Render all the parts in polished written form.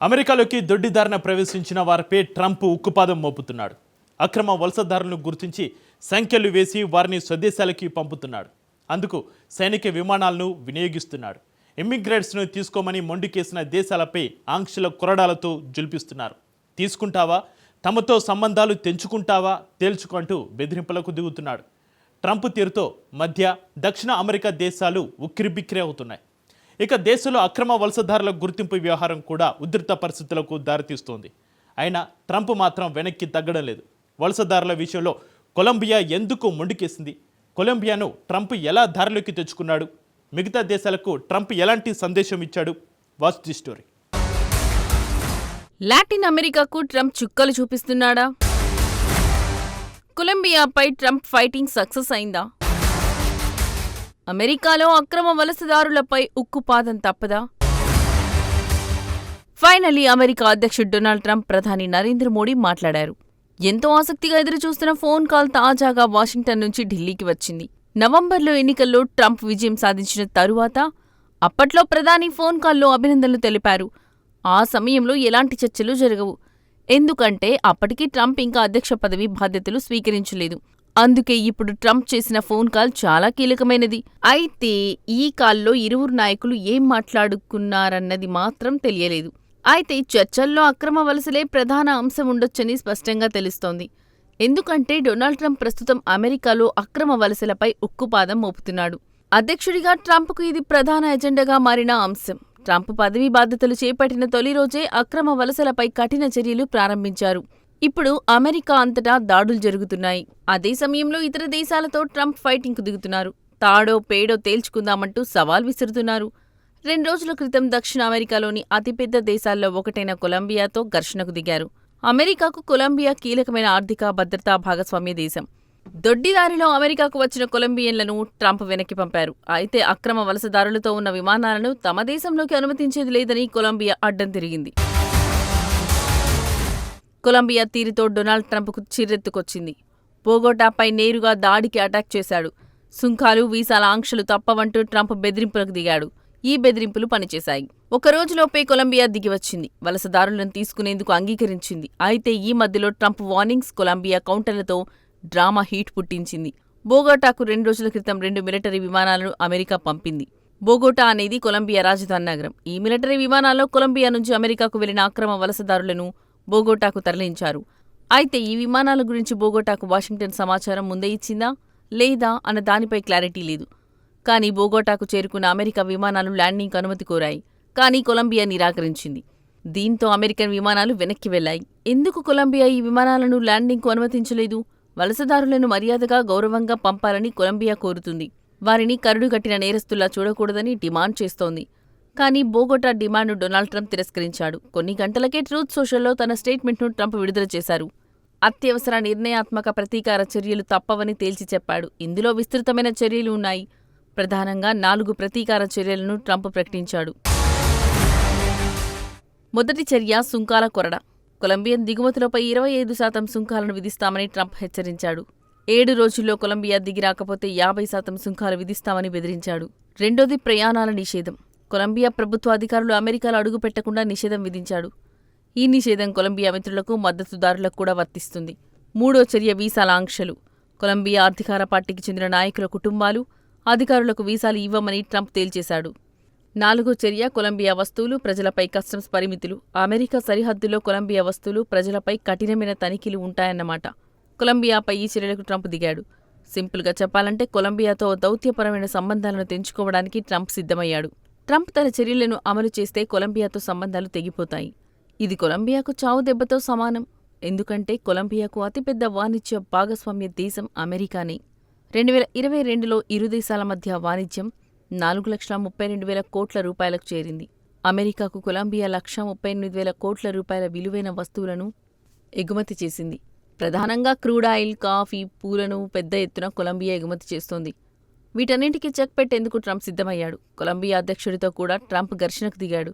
అమెరికాలోకి దొడ్డిదారిన ప్రవేశించిన వారిపై ట్రంప్ ఉక్కుపాదం మోపుతున్నాడు. అక్రమ వలసదారులను గుర్తించి సంఖ్యలు వేసి వారిని స్వదేశాలకి పంపుతున్నాడు. అందుకు సైనిక విమానాలను వినియోగిస్తున్నాడు. ఇమ్మిగ్రెంట్స్ను తీసుకోమని మొండికేసిన దేశాలపై ఆంక్షల కొరడాలతో జుల్పిస్తున్నారు. తీసుకుంటావా, తమతో సంబంధాలు తెంచుకుంటావా తేల్చుకుంటూ బెదిరింపులకు దిగుతున్నాడు. ట్రంప్ తీరుతో మధ్య దక్షిణ అమెరికా దేశాలు ఉక్కిరిబిక్కిరి అవుతున్నాయి. ఇక దేశంలో అక్రమ వలసదారుల గుర్తింపు వ్యవహారం కూడా ఉధృత పరిస్థితులకు దారితీస్తోంది. అయినా ట్రంప్ మాత్రం వెనక్కి తగ్గడం లేదు. వలసదారుల విషయంలో కొలంబియా ఎందుకు మొండికేసింది? కొలంబియాను ట్రంప్ ఎలా దారిలోకి తెచ్చుకున్నాడు? మిగతా దేశాలకు ట్రంప్ ఎలాంటి సందేశం ఇచ్చాడు? Watch the story. లాటిన్ అమెరికాకు ట్రంప్ చుక్కలు చూపిస్తున్నాడా? కొలంబియాపై ట్రంప్ ఫైటింగ్ సక్సెస్ అయిందా? అమెరికాలో అక్రమ వలసదారులపై ఉక్కుపాదం తప్పదా? ఫైనల్లీ అమెరికా అధ్యక్షుడు డొనాల్డ్ ట్రంప్ ప్రధాని నరేంద్ర మోడీ మాట్లాడారు. ఎంతో ఆసక్తిగా ఎదురుచూస్తున్న ఫోన్ కాల్ తాజాగా వాషింగ్టన్ నుంచి ఢిల్లీకి వచ్చింది. నవంబర్లో ఎన్నికల్లో ట్రంప్ విజయం సాధించిన తరువాత అప్పట్లో ప్రధాని ఫోన్ కాల్లో అభినందనలు తెలిపారు. ఆ సమయంలో ఎలాంటి చర్చలు జరగవు. ఎందుకంటే అప్పటికీ ట్రంప్ ఇంకా అధ్యక్ష పదవి బాధ్యతలు స్వీకరించలేదు. అందుకే ఇప్పుడు ట్రంప్ చేసిన ఫోన్ కాల్ చాలా కీలకమైనది. అయితే ఈ కాల్లో ఇరువురు నాయకులు ఏం మాట్లాడుకున్నారన్నది మాత్రం తెలియలేదు. అయితే చర్చల్లో అక్రమ వలసలే ప్రధాన అంశం ఉండొచ్చని స్పష్టంగా తెలుస్తోంది. ఎందుకంటే డొనాల్డ్ ట్రంప్ ప్రస్తుతం అమెరికాలో అక్రమ వలసలపై ఉక్కుపాదం మోపుతున్నాడు. అధ్యక్షుడిగా ట్రంప్కు ఇది ప్రధాన ఎజెండాగా మారిన అంశం. ట్రంప్ పదవీ బాధ్యతలు చేపట్టిన తొలి రోజే అక్రమ వలసలపై కఠిన చర్యలు ప్రారంభించారు. ఇప్పుడు అమెరికా అంతటా దాడులు జరుగుతున్నాయి. అదే సమయంలో ఇతర దేశాలతో ట్రంప్ ఫైటింగ్కు దిగుతున్నారు. తాడో పేడో తేల్చుకుందామంటూ సవాల్ విసురుతున్నారు. 2 రోజుల క్రితం దక్షిణ అమెరికాలోని అతిపెద్ద దేశాల్లో ఒకటైన కొలంబియాతో ఘర్షణకు దిగారు. అమెరికాకు కొలంబియా కీలకమైన ఆర్థిక భద్రతా భాగస్వామ్య దేశం. దొడ్డిదారిలో అమెరికాకు వచ్చిన కొలంబియన్లను ట్రంప్ వెనక్కి పంపారు. అయితే అక్రమ వలసదారులతో ఉన్న విమానాలను తమ దేశంలోకి అనుమతించేది లేదని కొలంబియా అడ్డం తిరిగింది. కొలంబియా తీరుతో డొనాల్డ్ ట్రంప్కు చిర్రెత్తుకొచ్చింది. బోగోటాపై నేరుగా దాడికి అటాక్ చేశాడు. సుంకాలు, వీసాల ఆంక్షలు తప్పవంటూ ట్రంప్ బెదిరింపులకు దిగాడు. ఈ బెదిరింపులు పనిచేశాయి. ఒకరోజులోపే కొలంబియా దిగివచ్చింది. వలసదారులను తీసుకునేందుకు అంగీకరించింది. అయితే ఈ మధ్యలో ట్రంప్ వార్నింగ్స్, కొలంబియా కౌంటర్లతో డ్రామా హీట్ పుట్టించింది. బోగోటాకు 2 రోజుల క్రితం 2 మిలిటరీ విమానాలను అమెరికా పంపింది. బోగోటా అనేది కొలంబియా రాజధాని నగరం. ఈ మిలిటరీ విమానాల్లో కొలంబియా నుంచి అమెరికాకు వెళ్లిన అక్రమ వలసదారులను బోగోటాకు తరలించారు. అయితే ఈ విమానాల గురించి బోగోటాకు వాషింగ్టన్ సమాచారం ముందే ఇచ్చిందా లేదా అన్న దానిపై క్లారిటీ లేదు. కానీ బోగోటాకు చేరుకున్న అమెరికా విమానాలు ల్యాండింగ్కు అనుమతి కోరాయి. కానీ కొలంబియా నిరాకరించింది. దీంతో అమెరికన్ విమానాలు వెనక్కి వెళ్లాయి. ఎందుకు కొలంబియా ఈ విమానాలను ల్యాండింగ్కు అనుమతించలేదు? వలసదారులను మర్యాదగా, గౌరవంగా పంపాలని కొలంబియా కోరుతుంది. వారిని కరుడుగట్టిన నేరస్తుల్లా చూడకూడదని డిమాండ్ చేస్తోంది. కానీ బోగోటా డిమాండ్ను డొనాల్డ్ ట్రంప్ తిరస్కరించాడు. కొన్ని గంటలకే ట్రూత్ సోషల్లో తన స్టేట్మెంట్ను ట్రంప్ విడుదల చేశారు. అత్యవసర నిర్ణయాత్మక ప్రతీకార చర్యలు తప్పవని తేల్చి చెప్పాడు. ఇందులో విస్తృతమైన చర్యలు ఉన్నాయి. ప్రధానంగా 4 ప్రతీకార చర్యలను ట్రంప్ ప్రకటించాడు. మొదటి చర్య సుంకాల కొరడ. కొలంబియన్ దిగుమతులపై 25% సుంకాలను విధిస్తామని ట్రంప్ హెచ్చరించాడు. 7 రోజుల్లో కొలంబియా దిగి రాకపోతే 50% సుంకాలు విధిస్తామని బెదిరించాడు. రెండోది ప్రయాణాల నిషేధం. కొలంబియా ప్రభుత్వ అధికారులు అమెరికాలో అడుగుపెట్టకుండా నిషేధం విధించాడు. ఈ నిషేధం కొలంబియా మిత్రులకు, మద్దతుదారులకు కూడా వర్తిస్తుంది. మూడో చర్య వీసాల ఆంక్షలు. కొలంబియా అధికార పార్టీకి చెందిన నాయకుల కుటుంబాలు, అధికారులకు వీసాలు ఇవ్వమని ట్రంప్ తేల్చేశాడు. 4వ చర్య కొలంబియా వస్తువులు, ప్రజలపై కస్టమ్స్ పరిమితులు. అమెరికా సరిహద్దులో కొలంబియా వస్తువులు, ప్రజలపై కఠినమైన తనిఖీలు ఉంటాయన్నమాట. కొలంబియాపై ఈ చర్యలకు ట్రంప్ దిగాడు. సింపుల్గా చెప్పాలంటే కొలంబియాతో దౌత్యపరమైన సంబంధాలను తెంచుకోవడానికి ట్రంప్ సిద్ధమయ్యాడు. ట్రంప్ తన చర్యలను అమలు చేస్తే కొలంబియాతో సంబంధాలు తెగిపోతాయి. ఇది కొలంబియాకు చావు దెబ్బతో సమానం. ఎందుకంటే కొలంబియాకు అతిపెద్ద వాణిజ్య భాగస్వామ్య దేశం అమెరికానే. 2022లో ఇరు దేశాల మధ్య వాణిజ్యం 4,32,000 కోట్ల రూపాయలకు చేరింది. అమెరికాకు కొలంబియా 1,38,000 కోట్ల రూపాయల విలువైన వస్తువులను ఎగుమతి చేసింది. ప్రధానంగా క్రూడ్ ఆయిల్, కాఫీ, పూలను పెద్ద ఎత్తున కొలంబియా ఎగుమతి చేస్తోంది. వీటన్నింటికీ చెక్ పెట్టేందుకు ట్రంప్ సిద్ధమయ్యాడు. కొలంబియా అధ్యక్షుడితో కూడా ట్రంప్ ఘర్షణకు దిగాడు.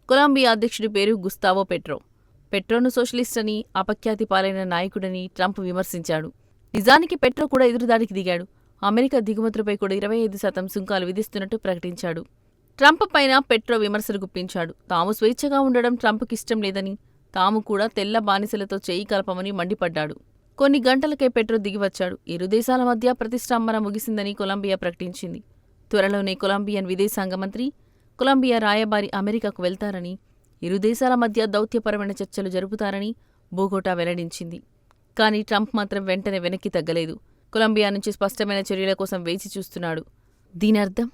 కొలంబియా అధ్యక్షుడి పేరు గుస్తావో పెట్రో. పెట్రోను సోషలిస్ట్ అని, అపఖ్యాతి పాలైన నాయకుడని ట్రంప్ విమర్శించాడు. నిజానికి పెట్రో కూడా ఎదురుదాడికి దిగాడు. అమెరికా దిగుమతులపై కూడా 25% సుంకాలు విధిస్తున్నట్టు ప్రకటించాడు. ట్రంప్ పైన పెట్రో విమర్శలు గుప్పించాడు. తాము స్వేచ్ఛగా ఉండడం ట్రంప్కిష్టం లేదని, తాము కూడా తెల్ల బానిసలతో చేయి కలపమని మండిపడ్డాడు. కొన్ని గంటలకే పెట్రో దిగివచ్చాడు. ఇరు దేశాల మధ్య ప్రతిష్టంభన ముగిసిందని కొలంబియా ప్రకటించింది. త్వరలోనే కొలంబియన్ విదేశాంగ మంత్రి, కొలంబియా రాయబారి అమెరికాకు వెళ్తారని, ఇరు దేశాల మధ్య దౌత్యపరమైన చర్చలు జరుపుతారని బోగోటా వెల్లడించింది. కానీ ట్రంప్ మాత్రం వెంటనే వెనక్కి తగ్గలేదు. కొలంబియా నుంచి స్పష్టమైన చర్యల కోసం వేచి చూస్తున్నాడు. దీనర్థం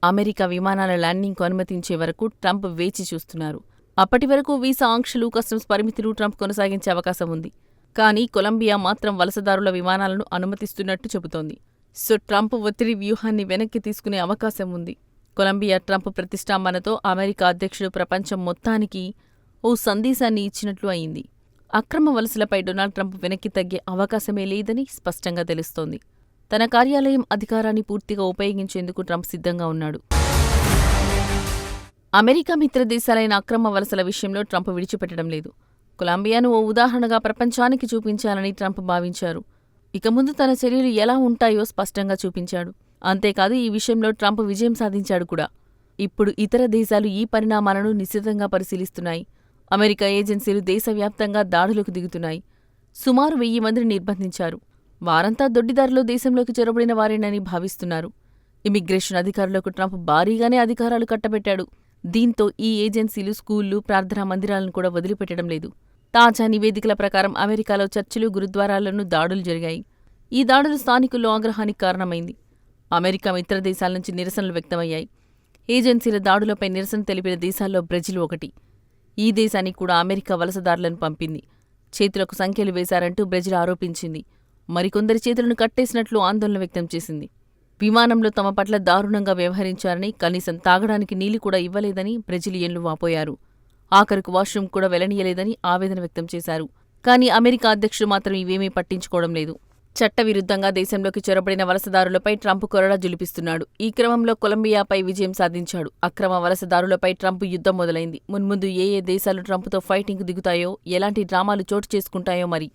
అమెరికా విమానాల ల్యాండింగ్కు అనుమతించే వరకు ట్రంప్ వేచి చూస్తున్నారు. అప్పటి వరకు వీసా ఆంక్షలు, కస్టమ్స్ పరిమితులు ట్రంప్ కొనసాగించే అవకాశం ఉంది. కానీ కొలంబియా మాత్రం వలసదారుల విమానాలను అనుమతిస్తున్నట్టు చెబుతోంది. సో ట్రంప్ ఒత్తిడి వ్యూహాన్ని వెనక్కి తీసుకునే అవకాశం ఉంది. కొలంబియా ట్రంప్ ప్రతిష్టాంబనతో అమెరికా అధ్యక్షుడు ప్రపంచం మొత్తానికి ఓ సందేశాన్ని ఇచ్చినట్లు అయింది. అక్రమ వలసలపై డొనాల్డ్ ట్రంప్ వెనక్కి తగ్గే అవకాశమే లేదని స్పష్టంగా తెలుస్తోంది. తన కార్యాలయం అధికారాన్ని పూర్తిగా ఉపయోగించేందుకు ట్రంప్ సిద్ధంగా ఉన్నాడు. అమెరికా మిత్ర దేశాలైన అక్రమ వలసల విషయంలో ట్రంప్ విడిచిపెట్టడం లేదు. కొలంబియాను ఓ ఉదాహరణగా ప్రపంచానికి చూపించాలని ట్రంప్ భావించారు. ఇక ముందు తన చర్యలు ఎలా ఉంటాయో స్పష్టంగా చూపించాడు. అంతేకాదు, ఈ విషయంలో ట్రంప్ విజయం సాధించాడు కూడా. ఇప్పుడు ఇతర దేశాలు ఈ పరిణామాలను నిశితంగా పరిశీలిస్తున్నాయి. అమెరికా ఏజెన్సీలు దేశవ్యాప్తంగా దాడులకు దిగుతున్నాయి. సుమారు 1000 మందిని నిర్బంధించారు. వారంతా దొడ్డిదారిలో దేశంలోకి చొరబడిన వారేనని భావిస్తున్నారు. ఇమిగ్రేషన్ అధికారులకు ట్రంప్ భారీగానే అధికారాలు కట్టబెట్టాడు. దీంతో ఈ ఏజెన్సీలు స్కూళ్లు, ప్రార్థనా మందిరాలను కూడా వదిలిపెట్టడం లేదు. తాజా నివేదికల ప్రకారం అమెరికాలో చర్చిలు, గురుద్వారాలను దాడులు జరిగాయి. ఈ దాడులు స్థానికుల్లో ఆగ్రహానికి కారణమైంది. అమెరికా మిత్ర దేశాల నుంచి నిరసనలు వ్యక్తమయ్యాయి. ఏజెన్సీల దాడులపై నిరసన తెలిపిన దేశాల్లో బ్రెజిల్ ఒకటి. ఈ దేశానికి కూడా అమెరికా వలసదారులను పంపింది. చేతులకు సంఖ్యలు వేశారంటూ బ్రెజిల్ ఆరోపించింది. మరికొందరి చేతులను కట్టేసినట్లు ఆందోళన వ్యక్తం చేసింది. విమానంలో తమ పట్ల దారుణంగా వ్యవహరించారని, కనీసం తాగడానికి నీళ్లు కూడా ఇవ్వలేదని బ్రెజిలియన్లు వాపోయారు. ఆఖరుకు వాష్రూమ్ కూడా వెళ్లనీయలేదని ఆవేదన వ్యక్తం చేశారు. కానీ అమెరికా అధ్యక్షుడు మాత్రం ఇవేమీ పట్టించుకోవడం లేదు. చట్టవిరుద్ధంగా దేశంలోకి చొరబడిన వలసదారులపై ట్రంప్ కొరడా జులిపిస్తున్నాడు. ఈ క్రమంలో కొలంబియాపై విజయం సాధించాడు. అక్రమ వలసదారులపై ట్రంప్ యుద్ధం మొదలైంది. మున్ముందు ఏ దేశాలు ట్రంప్తో ఫైటింగ్కు దిగుతాయో, ఎలాంటి డ్రామాలు చోటు చేసుకుంటాయో మరి.